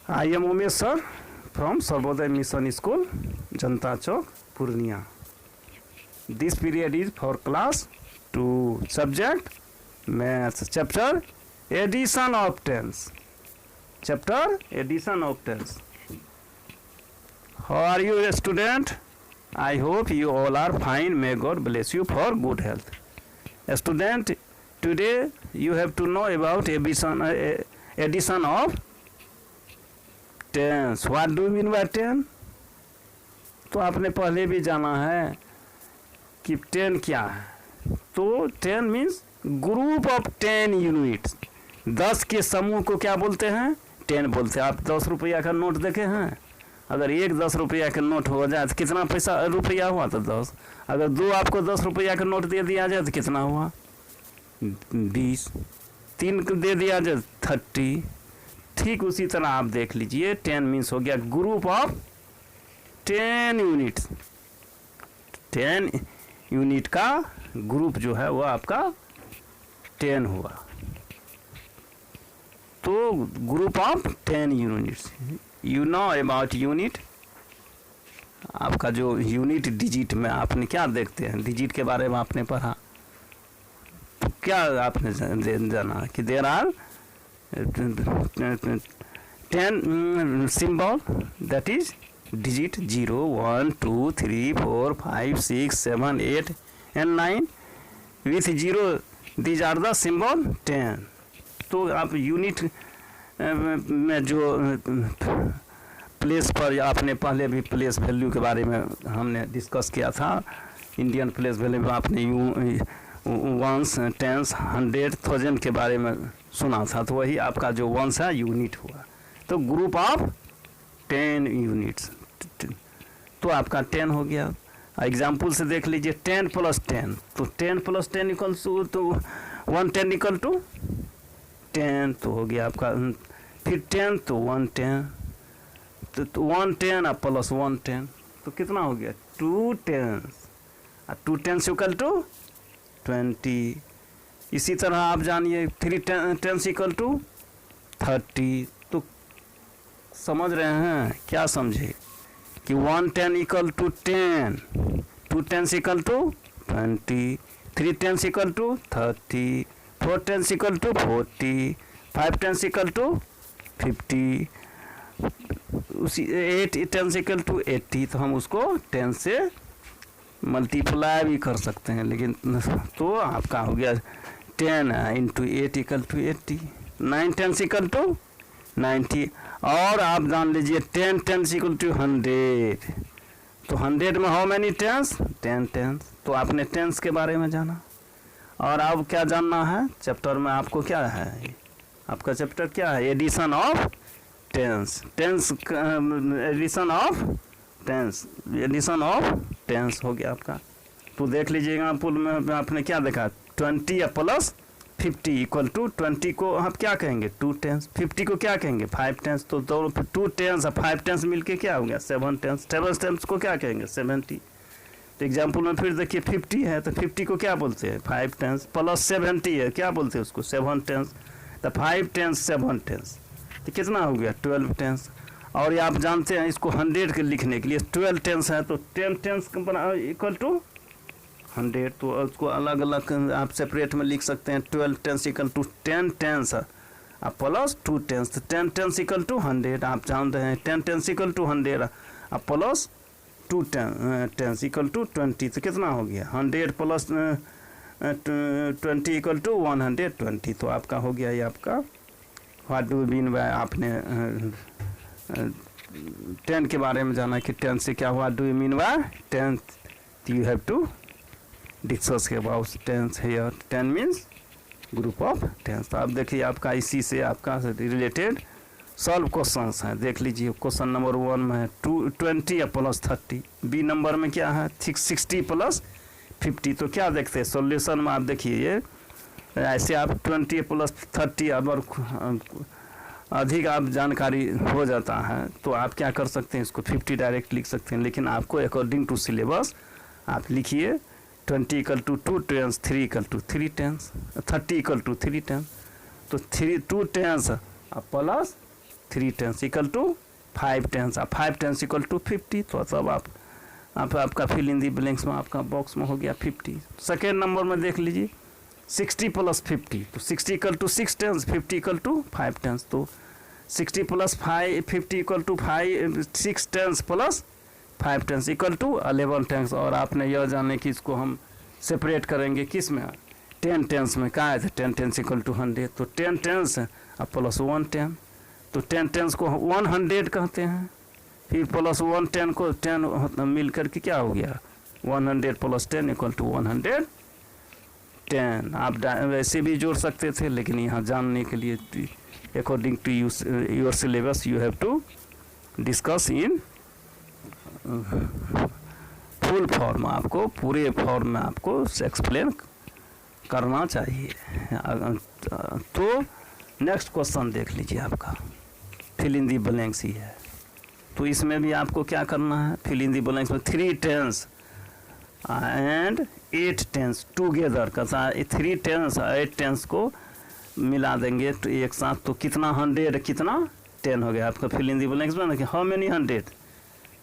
I am Umesh sir from Sarvodaya Mission School, Janta Chowk, Purnia. This period is for class 2 subject Maths, chapter Addition of Tens. Chapter Addition of Tens. How are you, student? I hope you all are fine. May God bless you for good health. Student, today you have to know about addition of tens. What do you mean by 10? तो आपने पहले भी जाना है कि 10 क्या है. तो 10 मीन्स ग्रुप ऑफ 10 यूनिट्स. 10 के समूह को क्या बोलते हैं? 10 बोलते हैं. आप 10 रुपया का नोट देखे हैं? अगर एक 10 रुपया का नोट हो जाए तो कितना पैसा रुपया हुआ? तो 10. अगर दो आपको 10 रुपया का नोट दे दिया जाए तो कितना हुआ? 20. 3 दे दिया जाए 30. ठीक उसी तरह आप देख लीजिए 10 मीन्स हो गया ग्रुप ऑफ 10 यूनिट्स. 10 यूनिट का ग्रुप जो है वो आपका 10 हुआ. तो group of 10 units. You know about unit. आपका जो यूनिट डिजिट में आपने क्या देखते हैं? डिजिट के बारे में आपने पढ़ा तो क्या आपने जाना कि there are 10 symbol, that is digit 0, 1, 2, 3, 4, 5, 6, 7, 8 and 9. With 0 these are the symbol 10. तो आप यूनिट में जो प्लेस पर आपने पहले भी प्लेस वैल्यू के बारे में हमने डिस्कस किया था. इंडियन प्लेस वैल्यू में आपने वंस, टेंस, 100, 1000 के बारे में सुना था. तो वही आपका जो वंस है यूनिट हुआ. तो ग्रुप ऑफ 10 यूनिट्स. तो आपका 10 हो गया. एग्जाम्पल से देख लीजिए 10 + 10. तो 10 + 10 इक्वल्स तो 110 इक्वल टू 10. तो हो गया आपका. फिर 10 तो 110. तो 110 और प्लस 110 तो कितना हो गया? 2 10s. 2 10s equal to 20. इसी तरह आप जानिए 3 10s इक्वल टू 30. तो समझ रहे हैं? क्या समझे कि 110 equal to 10, 2 10s equal to 20, 3 10s equal to 30, 4 10s equal to 40, 5 10s equal to 50, उसी 8 10s इक्वल टू 80. तो हम उसको 10 से मल्टीप्लाई भी कर सकते हैं. लेकिन तो आपका हो गया 10 × 8 equal to 80. 9 10s equal to 90. और आप जान लीजिए 10 10s इक्वल टू 100. तो 100 में हाउ मैनी टेंस? 10 टेंस. तो आपने टेंस के बारे में जाना. और अब क्या जानना है? चैप्टर में आपको क्या है? आपका चैप्टर क्या है? Addition of tense. Tense addition of tense. Addition of tense हो गया आपका. तो देख लीजिएगा पुल में आपने क्या देखा? 20 या प्लस 50 इक्वल टू 20 को आप क्या कहेंगे? 2 10s. 50 को क्या कहेंगे? 5 10s. तो 2 10s और 5 10s मिलके क्या हो गया? 7 10s. 7 10s को क्या कहेंगे? 70. तो एग्जाम्पल में फिर देखिए 50 है तो 50 को क्या बोलते हैं? 5 10s. प्लस 70 है, क्या बोलते हैं उसको? 7 10s. तो 5 10s 7 10s. तो कितना हो गया? 12 10s. और ये आप जानते हैं इसको 100 के लिखने के लिए 12 10s है तो 10 10s इक्वल टू 100. तो उसको अलग अलग आप सेपरेट में लिख सकते हैं. 12 10s इक्वल टू 10 10s आप प्लस 2 10s. तो 10 10s इक्वल टू 100. आप जानते हैं 10 10s इक्वल टू 100 आप प्लस 2 10s इक्वल टू 20. तो कितना हो गया? 100 प्लस 20 इक्वल टू 120. तो आपका हो गया ये आपका व्हाट डू मीन बाय. आपने 10 के बारे में जाना कि 10 से क्या हुआ? Do you mean by 10. You have to discuss about 10 here. 10 means group of 10. तो आप देखिए आपका इसी से आपका रिलेटेड सॉल्व क्वेश्चंस हैं. देख लीजिए क्वेश्चन नंबर 1 में है 20 या प्लस 30. बी नंबर में क्या है? 60 प्लस 50. तो क्या देखते हैं सॉल्यूशन में? आप देखिए ये ऐसे आप 20 प्लस 30 अगर अधिक आप जानकारी हो जाता है तो आप क्या कर सकते हैं? इसको 50 डायरेक्ट लिख सकते हैं. लेकिन आपको अकॉर्डिंग टू सिलेबस आप लिखिए 20 equal to 2 10s, 3 equal to 3 10s, 30 equal to 3 10s. तो 2 10s plus 3 tens equal to 5 tens, 5 tens equal to 50। तो सब आपका फिल इन दी ब्लैंक्स में आपका बॉक्स में हो गया 50। सेकेंड नंबर में देख लीजिए 60 प्लस 50, तो 60 equal to 6 tens, 50 equal to 5 tens. तो 60 plus 50 equal to 6 tens plus 5 tens equal to 11 tens. और आपने यह जाने कि इसको हम सेपरेट करेंगे किस में, 10 टेंस में। कहाँ है तो 10 टेंस इक्वल टू 100, तो 10 टेंस अब प्लस 1 10, तो 10 टेंस को 100 कहते हैं। फिर प्लस 1 10 को 10 मिल करके क्या हो गया 100 प्लस 10 इक्वल टू 110। आप वैसे भी जोड़ सकते थे, लेकिन यहाँ जानने के लिए according to your syllabus you have to discuss in full form, आपको पूरे फॉर्म में आपको एक्सप्लेन करना चाहिए। तो नेक्स्ट क्वेश्चन देख लीजिए, आपका फिल इन दी ब्लैंक्स ही है। तो इसमें भी आपको क्या करना है, फिल इन दी ब्लैंक्स में 3 टेंस एंड 8 टेंस टुगेदर का 3 टेंस 8 टेंस को मिला देंगे तो एक साथ, तो कितना 100 कितना 10 हो गया आपका फिल इन दी ब्लैंक्स में। हाउ मेनी 100,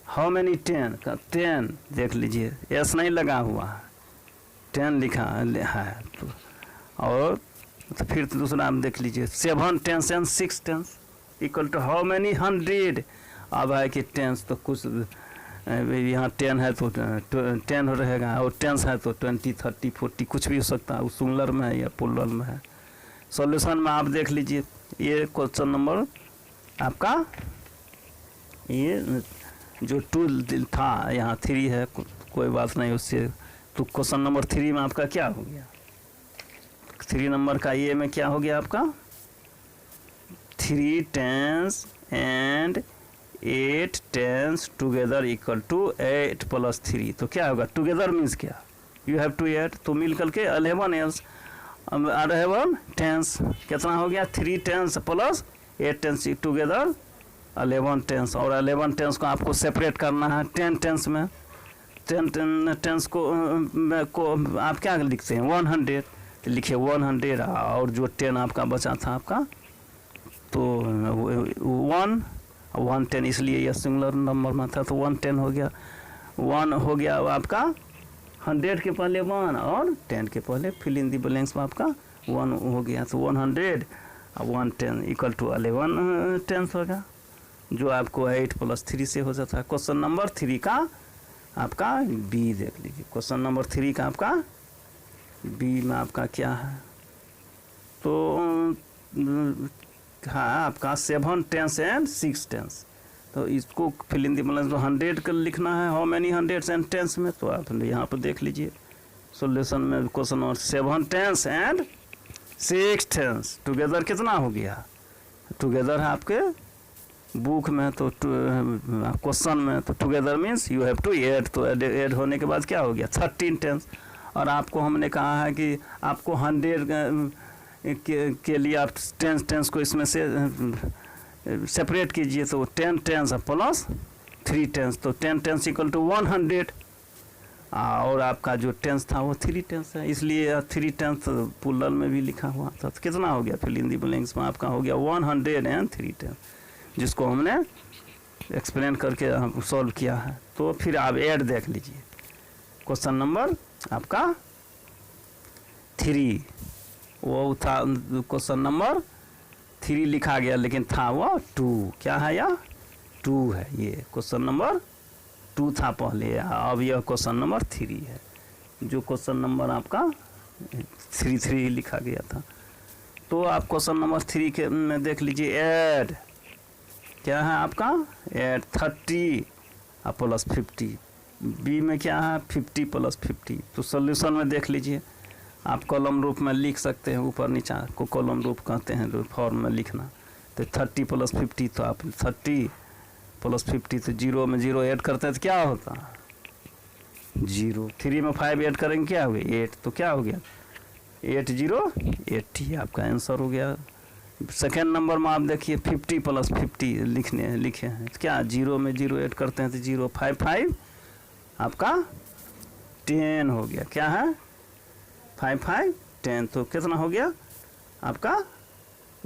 हाउ मेनी 10 का 10 देख लीजिए, एस नहीं लगा हुआ है, 10 लिखा है। तो और तो फिर तो दूसरा आप देख लीजिए 7 tens and 6 tens equal to how many 100। अब है कि टेंस तो कुछ यहाँ 10 है तो 10 रहेगा, और टेंस है तो 20 30 40 कुछ भी हो सकता है, सिंगुलर में है या प्लूरल में है। सॉल्यूशन में आप देख लीजिए, ये क्वेश्चन नंबर आपका ये जो 2 था यहाँ 3 है, कोई बात नहीं उससे। तो क्वेश्चन नंबर 3 में आपका क्या हो गया, 3 नंबर का ये में क्या हो गया आपका 3 tens and 8 tens together equal to 8 plus 3। तो क्या होगा, टुगेदर मीन्स क्या, यू हैव टू ऐड, तो मिल करके 11 टेंस कितना हो गया 3 tens plus 8 tens together 11 tens. और 11 टेंस को आपको सेपरेट करना है 10 टेंस में। 10 टेंस को आप क्या लिखते हैं 100, तो लिखिए 100, और जो 10 आपका बचा था आपका तो 110, इसलिए यह सिंगुलर नंबर में था तो 110 हो गया। 1 हो गया आपका 100 के पहले 1 और 10 के पहले फिल इन दी ब्लैंक्स में आपका 1 हो गया, तो 100 और 110 इक्वल टू 11 टेंस होगा, जो आपको 8 प्लस 3 से हो जाता है। क्वेश्चन नंबर 3 का आपका बी देख लीजिए, क्वेश्चन नंबर 3 का आपका बी में आपका क्या है, तो हाँ आपका 7 टेंस एंड 6 टेंस। तो इसको फिल इन दी ब्लैंक्स 100 का लिखना है, हाउ मेनी 100 एंड टेंस में। तो आप यहाँ पर देख लीजिए सॉल्यूशन में question number 7 tens and 6 tens together कितना हो गया, टुगेदर है आपके बुक में, तो क्वेश्चन में तो together means you have to add, तो ऐड होने के बाद क्या हो गया 13 टेंस। और आपको हमने कहा है कि आपको 100 के लिए आप टेंस को इसमें से सेपरेट कीजिए, तो 10 टेंस प्लस 3 टेंस, तो 10 टेंस इक्वल टू 100, और आपका जो टेंस था वो 3 टेंस है, इसलिए 3 टेंस प्लूरल में भी लिखा हुआ था। तो कितना हो गया फिल इन दी ब्लैंक्स में आपका हो गया 103 टेंस, जिसको हमने एक्सप्लेन करके सॉल्व किया है। तो फिर आप ऐड देख लीजिए, क्वेश्चन नंबर आपका 3 वो था, क्वेश्चन नंबर 3 लिखा गया लेकिन था वो 2, क्या है या 2 है, ये क्वेश्चन नंबर 2 था पहले, अब यह क्वेश्चन नंबर 3 है, जो क्वेश्चन नंबर आपका 3 लिखा गया था। तो आप क्वेश्चन नंबर 3 के में देख लीजिए, ऐड क्या है आपका ऐड 30 प्लस 50, बी में क्या है 50 प्लस 50। तो सोल्यूशन में देख लीजिए, आप कॉलम रूप में लिख सकते हैं, ऊपर नीचा को कॉलम रूप कहते हैं जो फॉर्म में लिखना। तो 30 प्लस 50, तो आप 30 प्लस 50, तो 0 में 0 ऐड करते हैं तो क्या होता है 0, 3 में 5 ऐड करेंगे क्या हो गया 8, तो क्या हो गया 80 आपका आंसर हो गया। सेकेंड नंबर में आप देखिए 50 प्लस 50 लिखे हैं, तो क्या 0 में 0 ऐड करते हैं तो 0 5 5 आपका 10 हो गया, क्या है 5 5 10, तो कितना हो गया आपका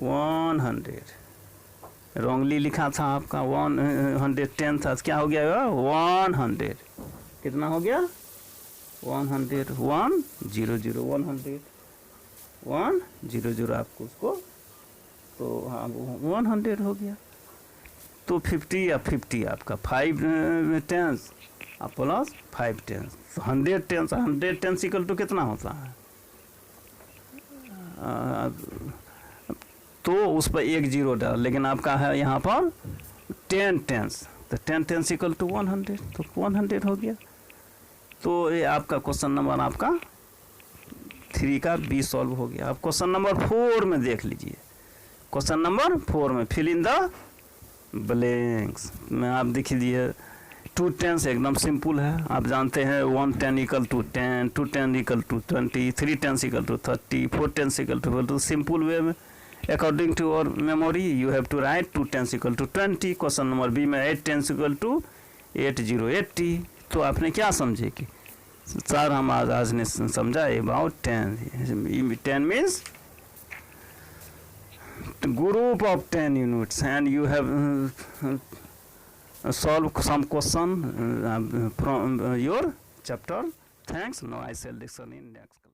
100। रॉन्गली लिखा था आपका 110 था, क्या हो गया 100, कितना हो गया 100, 100 आपको उसको, तो हाँ 100 हो गया। तो 50 या 50 आपका 5 टेंस और plus 5 tens, 100 tens equal to कितना होता है, तो उस पर एक जीरो डाल, लेकिन आपका है यहाँ पर 10 टेंस, तो 10 टेंस इक्वल टू 100, तो 100 हो गया। तो ये आपका क्वेश्चन नंबर आपका 3 का बी सॉल्व हो गया। अब क्वेश्चन नंबर 4 में देख लीजिए, क्वेश्चन नंबर 4 में फिल इन द ब्लैंक्स में आप देख लीजिए। 2 टेंस एकदम सिंपल है, आप जानते हैं 1 10 equal to 10, 2 10 equal to 20, 3 tens equal to 30, 4 tens equal to simple way में according to your memory you have to write 2 tens equal to 20। Question number B में 8 टेंस इक्वल टू 8080। तो आपने क्या समझे कि सर हम आज ने समझा about 10 means group of 10 units and you have solved some question from your chapter. Thanks. Now I shall listen in next class.